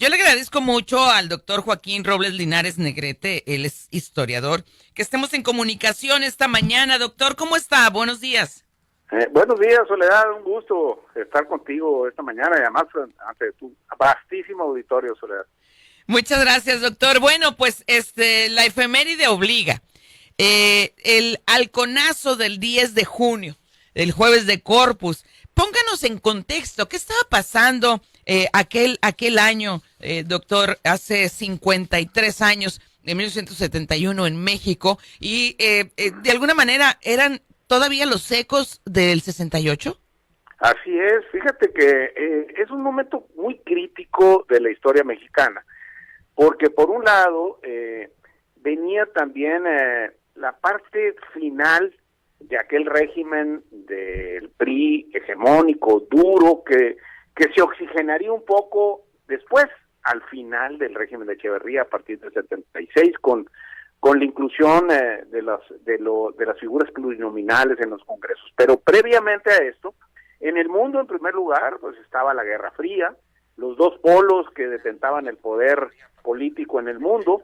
Yo le agradezco mucho al doctor Joaquín Robles Linares Negrete, él es historiador, que estemos en comunicación esta mañana. Doctor, ¿cómo está? Buenos días. Buenos días, Soledad, un gusto estar contigo esta mañana y además ante tu vastísimo auditorio, Soledad. Muchas gracias, doctor. Bueno, pues la efeméride obliga. El halconazo del 10 de junio, el jueves de Corpus. Pónganos en contexto, ¿qué estaba pasando aquel año, doctor, hace 53 años, en 1971 en México? Y de alguna manera, ¿eran todavía los ecos del 68? Así es, fíjate que es un momento muy crítico de la historia mexicana, porque por un lado venía también la parte final de aquel régimen del PRI hegemónico, duro, que se oxigenaría un poco después, al final del régimen de Echeverría, a partir del 76, con la inclusión de las figuras plurinominales en los congresos. Pero previamente a esto, en el mundo, en primer lugar, pues estaba la Guerra Fría, los dos polos que detentaban el poder político en el mundo,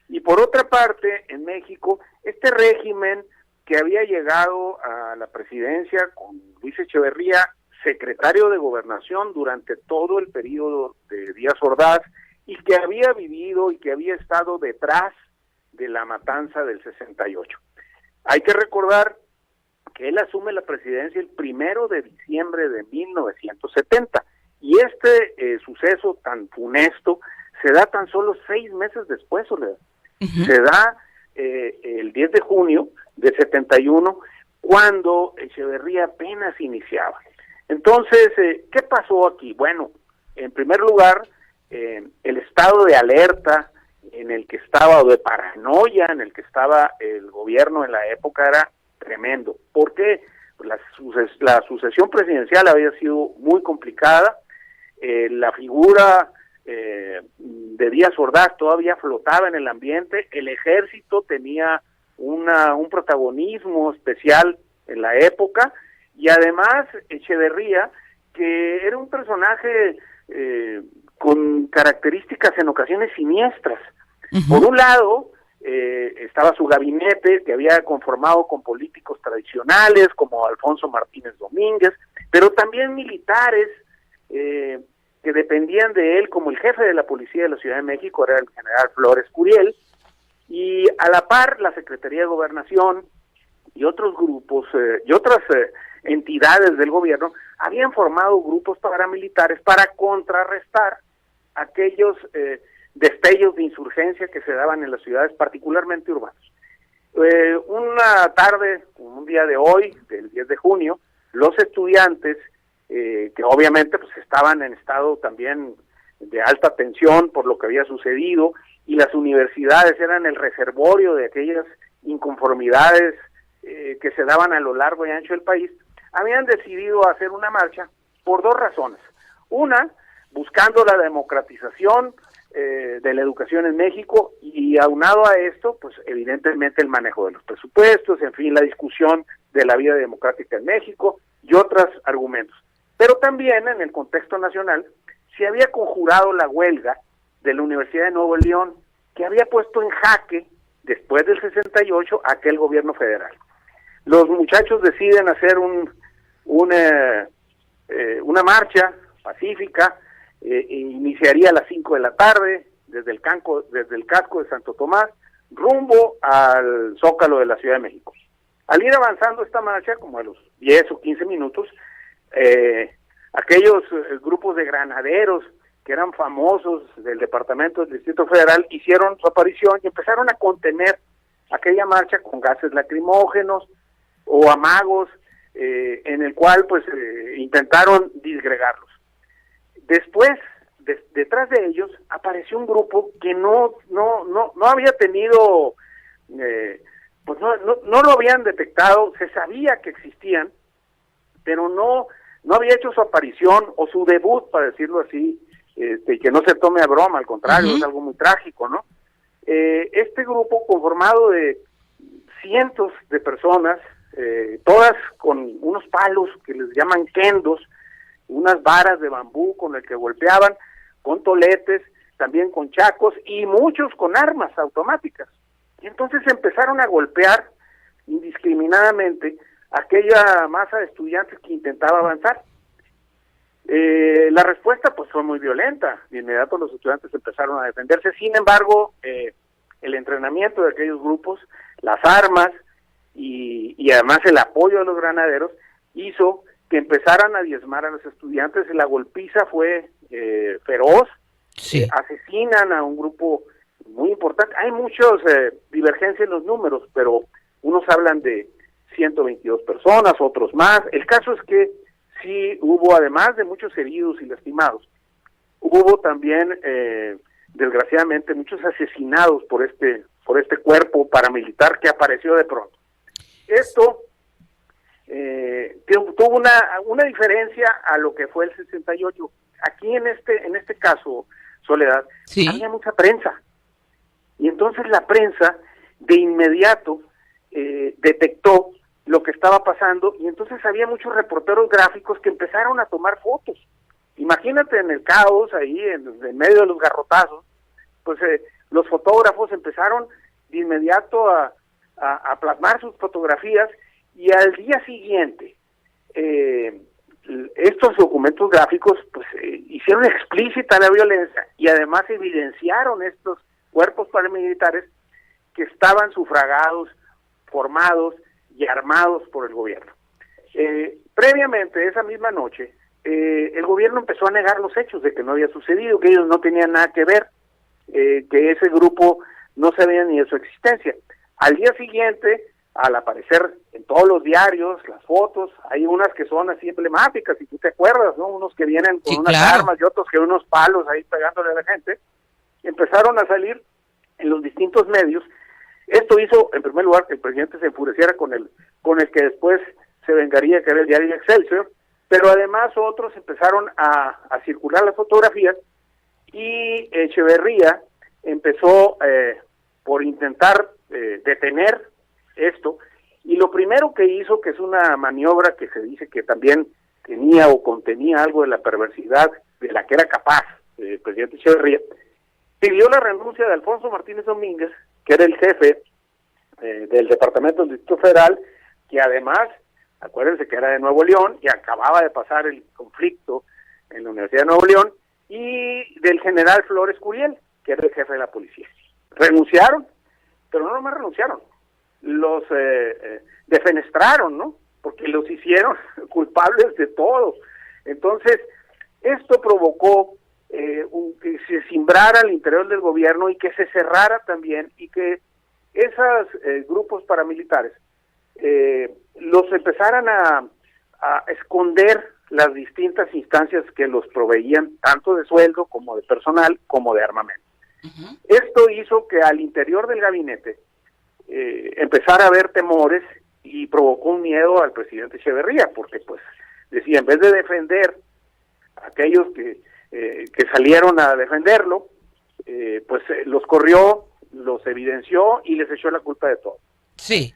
y por otra parte, en México, este régimen que había llegado a la presidencia con Luis Echeverría, secretario de Gobernación durante todo el periodo de Díaz Ordaz, y que había vivido y que había estado detrás de la matanza del 68. Hay que recordar que él asume la presidencia el 1 de diciembre de 1970, y este suceso tan funesto se da tan solo 6 meses después, Soledad. Uh-huh. Se da el 10 de junio de 71, cuando Echeverría apenas iniciaba. Entonces, ¿qué pasó aquí? Bueno, en primer lugar, el estado de alerta en el que estaba, o de paranoia en el que estaba el gobierno en la época, era tremendo. ¿Por qué? Pues la sucesión presidencial había sido muy complicada, la figura de Díaz Ordaz todavía flotaba en el ambiente, el ejército tenía un protagonismo especial en la época, y además Echeverría, que era un personaje con características en ocasiones siniestras. Uh-huh. Por un lado, estaba su gabinete, que había conformado con políticos tradicionales como Alfonso Martínez Domínguez, pero también militares que dependían de él, como el jefe de la policía de la Ciudad de México, era el general Flores Curiel, y a la par la Secretaría de Gobernación y otros grupos y otras entidades del gobierno habían formado grupos paramilitares para contrarrestar aquellos destellos de insurgencia que se daban en las ciudades, particularmente urbanas. Una tarde, un día de hoy, del 10 de junio, los estudiantes, que obviamente pues estaban en estado también de alta tensión por lo que había sucedido, y las universidades eran el reservorio de aquellas inconformidades que se daban a lo largo y ancho del país, habían decidido hacer una marcha por 2 razones. Una, buscando la democratización de la educación en México, y aunado a esto, pues evidentemente el manejo de los presupuestos, en fin, la discusión de la vida democrática en México y otros argumentos. Pero también en el contexto nacional se había conjurado la huelga de la Universidad de Nuevo León, que había puesto en jaque, después del 68, aquel gobierno federal. Los muchachos deciden hacer una marcha pacífica, iniciaría a las 5 de la tarde, desde el casco de Santo Tomás, rumbo al Zócalo de la Ciudad de México. Al ir avanzando esta marcha, como a los 10 o 15 minutos, aquellos grupos de granaderos que eran famosos del departamento del Distrito Federal hicieron su aparición y empezaron a contener aquella marcha con gases lacrimógenos o amagos, en el cual pues intentaron disgregarlos. Después, detrás de ellos apareció un grupo que no había tenido, pues no lo habían detectado, se sabía que existían, pero no había hecho su aparición o su debut, para decirlo así, que no se tome a broma, al contrario, uh-huh. Es algo muy trágico, ¿no? Este grupo, conformado de cientos de personas, todas con unos palos que les llaman kendos, unas varas de bambú con el que golpeaban, con toletes, también con chacos y muchos con armas automáticas. Y entonces empezaron a golpear indiscriminadamente a aquella masa de estudiantes que intentaba avanzar. La respuesta pues fue muy violenta. De inmediato los estudiantes empezaron a defenderse. Sin embargo, el entrenamiento de aquellos grupos, las armas y además el apoyo de los granaderos hizo que empezaran a diezmar a los estudiantes. La golpiza fue feroz. Sí. Asesinan a un grupo muy importante. Hay muchas divergencias en los números, pero unos hablan de 122 personas, otros más. El caso es que sí hubo, además de muchos heridos y lastimados, hubo también, desgraciadamente, muchos asesinados por este cuerpo paramilitar que apareció de pronto. Esto tuvo una diferencia a lo que fue el 68. Aquí en este caso, Soledad, sí, había mucha prensa. Y entonces la prensa de inmediato detectó lo que estaba pasando, y entonces había muchos reporteros gráficos que empezaron a tomar fotos. Imagínate en el caos ahí, en medio de los garrotazos, pues los fotógrafos empezaron de inmediato a plasmar sus fotografías, y al día siguiente estos documentos gráficos pues hicieron explícita la violencia y además evidenciaron estos cuerpos paramilitares que estaban sufragados, formados y armados por el gobierno. Previamente, esa misma noche, el gobierno empezó a negar los hechos de que no había sucedido, que ellos no tenían nada que ver, que ese grupo no sabía ni de su existencia. Al día siguiente, al aparecer en todos los diarios, las fotos, hay unas que son así emblemáticas, si tú te acuerdas, ¿no? Unos que vienen con unas armas y otros que unos palos ahí pegándole a la gente. Empezaron a salir en los distintos medios. Esto hizo, en primer lugar, que el presidente se enfureciera con el que después se vengaría, que era el diario Excelsior, pero además otros empezaron a circular las fotografías, y Echeverría empezó por intentar detener esto, y lo primero que hizo, que es una maniobra que se dice que también tenía o contenía algo de la perversidad de la que era capaz el presidente Echeverría, pidió la renuncia de Alfonso Martínez Domínguez, que era el jefe del Departamento del Distrito Federal, que además, acuérdense que era de Nuevo León y acababa de pasar el conflicto en la Universidad de Nuevo León, y del general Flores Curiel, que era el jefe de la policía. Renunciaron, pero no nomás renunciaron, los defenestraron, ¿no? Porque los hicieron culpables de todo. Entonces, esto provocó que se simbrara al interior del gobierno y que se cerrara también, y que esos grupos paramilitares los empezaran a esconder las distintas instancias que los proveían, tanto de sueldo como de personal, como de armamento. Uh-huh. Esto hizo que al interior del gabinete empezara a haber temores, y provocó un miedo al presidente Echeverría, porque pues decía, en vez de defender a aquellos que salieron a defenderlo, pues los corrió, los evidenció y les echó la culpa de todo. Sí.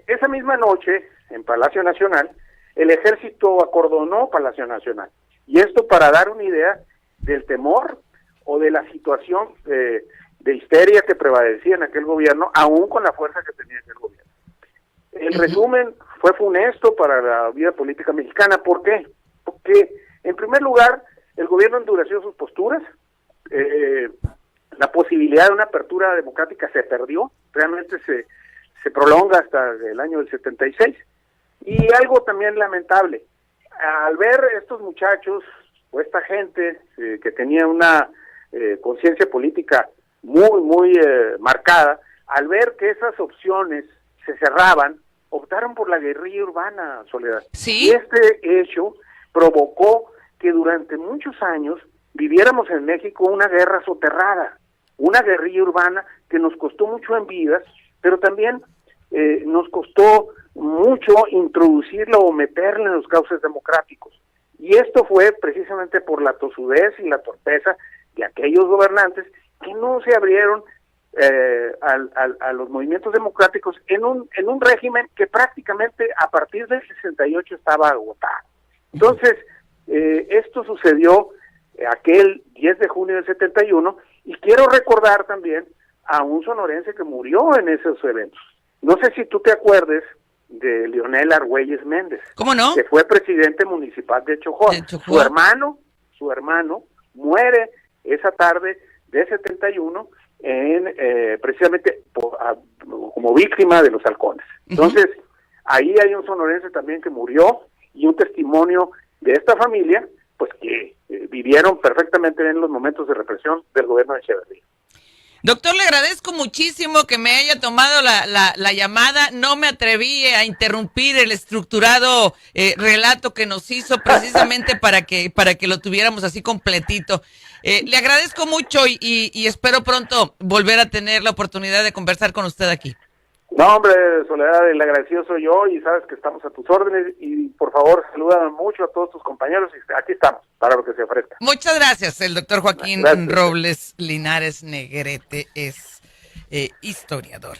Esa misma noche, en Palacio Nacional, el ejército acordonó Palacio Nacional, y esto para dar una idea del temor o de la situación de histeria que prevalecía en aquel gobierno, aún con la fuerza que tenía aquel gobierno. El resumen fue funesto para la vida política mexicana. ¿Por qué? Porque, en primer lugar, el gobierno endureció sus posturas, la posibilidad de una apertura democrática se perdió, realmente se prolonga hasta el año del 76, y algo también lamentable, al ver estos muchachos o esta gente que tenía una conciencia política muy marcada, al ver que esas opciones se cerraban, optaron por la guerrilla urbana, Soledad. ¿Sí? Y este hecho provocó que durante muchos años viviéramos en México una guerra soterrada, una guerrilla urbana que nos costó mucho en vidas, pero también nos costó mucho introducirla o meterla en los cauces democráticos. Y esto fue precisamente por la tosudez y la torpeza de aquellos gobernantes que no se abrieron a los movimientos democráticos en un régimen que prácticamente a partir del 68 estaba agotado. Entonces, esto sucedió aquel 10 de junio del 71, Y quiero recordar también a un sonorense que murió en esos eventos. No sé si tú te acuerdes de Leonel Argüelles Méndez. ¿Cómo no? Que fue presidente municipal de Chojón. Su hermano muere esa tarde de 71 precisamente como víctima de los halcones. Entonces, ahí hay un sonorense también que murió y un testimonio de esta familia, pues que vivieron perfectamente en los momentos de represión del gobierno de Echeverría. Doctor, le agradezco muchísimo que me haya tomado la llamada. No me atreví a interrumpir el estructurado relato que nos hizo precisamente para que lo tuviéramos así completito. Le agradezco mucho y espero pronto volver a tener la oportunidad de conversar con usted aquí. No, hombre, Soledad, el agradecido soy yo y sabes que estamos a tus órdenes y por favor saluda mucho a todos tus compañeros y aquí estamos para lo que se ofrezca. Muchas gracias. El doctor Joaquín Robles Linares Negrete es historiador.